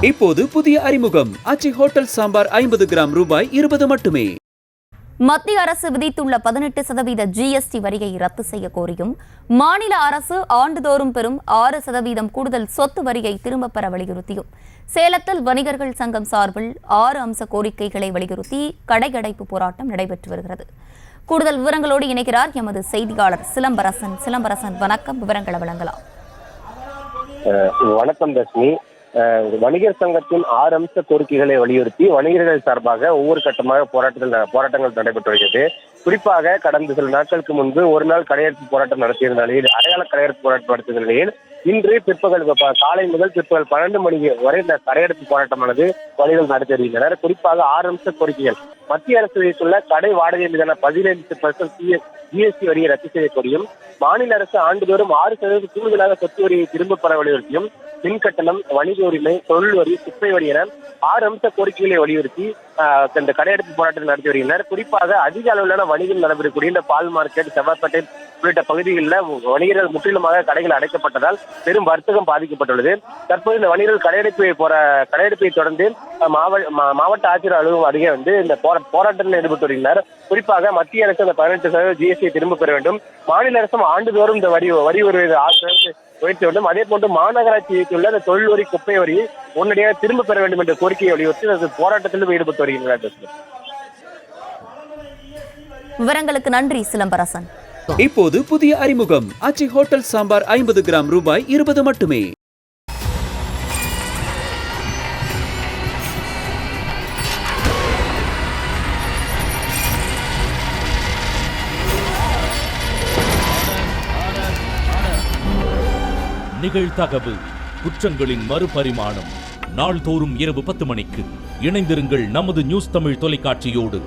இப்போது புதிய அறிமுகம் ஆச்சி ஹோட்டல் சாம்பார் 50 கிராம் ரூபாய் 20 மட்டுமே. மத்திய அரசு விதித்துள்ள 18% ஜிஎஸ்டி வரியை ரத்து செய்ய கோரியும் மாநில அரசு ஆண்டுதோறும் பெறும் 6% கூடுதல் சொத்து வரியை திரும்பப் பெற வலியுறுத்தியும் சேலத்தில் வணிகர்கள் சங்கம் சார்பில் 6 அம்ச கோரிக்கைகளை வலியுறுத்தி கடையடைப்பு போராட்டம் நடைபெற்று வருகிறது. கூடுதல் விவரங்களோடு இணைகிறார் எமது செய்தியாளர் சிலம்பரசன். சிலம்பரசன், வணக்கம். விவரங்களை வழங்கலாம். வணக்கம் தர்ஷினி. வணிகர் சங்கத்தின் 6 அம்ச கோரிக்கைகளை வலியுறுத்தி வணிகர்கள் சார்பாக ஒவ்வொரு கட்டமாக போராட்டங்கள் நடைபெற்று வருகிறது. குறிப்பாக கடந்த சில நாட்களுக்கு முன்பு ஒரு நாள் கடையெடுப்பு போராட்டம் நடத்தியிருந்த நிலையில், அடையாள கடையெடுப்பு போராட்டம் நடத்திய நிலையில் இன்று பிற்பகல் காலை முதல் பிற்பகல் 12 மணி வரை இந்த கடையெடுப்பு போராட்டமானது வணிகர்கள் நடத்தி வருகின்றனர். குறிப்பாக 6 அம்ச கோரிக்கைகள்: மத்திய அரசு விதித்துள்ள கடை வாடகை மீதான 15% ஜிஎஸ்டி வரியை ரத்து செய்ய கோரியும், மாநில அரசு ஆண்டுதோறும் 6% கூடுதலாக சொத்து வரியை திரும்பப் பெற வலியுறுத்தியும், மின் கட்டணம், வணிக உரிமை, தொழில் வரி, குப்பை வரி என 6 அம்ச கோரிக்கைகளை வலியுறுத்தி இந்த கடையெடுப்பு போராட்டத்தில் நடத்தி வருகின்றனர். குறிப்பாக அதிக அளவிலான வணிகம் நடைபெறக்கூடிய இந்த பால் மார்க்கெட், செவ்வாய்ப்பேட்டை உள்ளிட்ட பகுதிகளில் வணிகர்கள் முற்றிலுமாக கடைகள் அடைக்கப்பட்டதால் பெரும் வர்த்தகம் பாதிக்கப்பட்டுள்ளது. தற்போது இந்த வணிகர்கள் கடையெடுப்பை தொடர்ந்து மாவட்ட ஆட்சியர் அலுவலகம் அருகே இந்த போராட்டத்தில் ஈடுபட்டு வருகின்றனர். குறிப்பாக மத்திய அரசு அந்த 18% ஜிஎஸ்டியை திரும்ப பெற வேண்டும், மாநில அரசும் ஆண்டுதோறும் இந்த வரி வருவதை உயர்த்த வேண்டும், அதே போன்று மாநகராட்சி வைத்துள்ள இந்த தொழில் வரி, குப்பை வரியை உடனடியாக திரும்ப பெற வேண்டும் என்ற கோரிக்கையை வலியுறுத்தி போராட்டத்திலும் ஈடுபட்டு வருகின்றனர். விவரங்களுக்கு நன்றி சிலம்பரசன். இப்போது புதிய அறிமுகம் ஆச்சி ஹோட்டல் சாம்பார் 50 கிராம் ரூபாய் 20 மட்டுமே. நிகழ்தகவு குற்றங்களின் மறுபரிமாணம். நாள்தோறும் இரவு 10 மணிக்கு இணைந்திருங்கள் நமது நியூஸ் தமிழ் தொலைக்காட்சியோடு.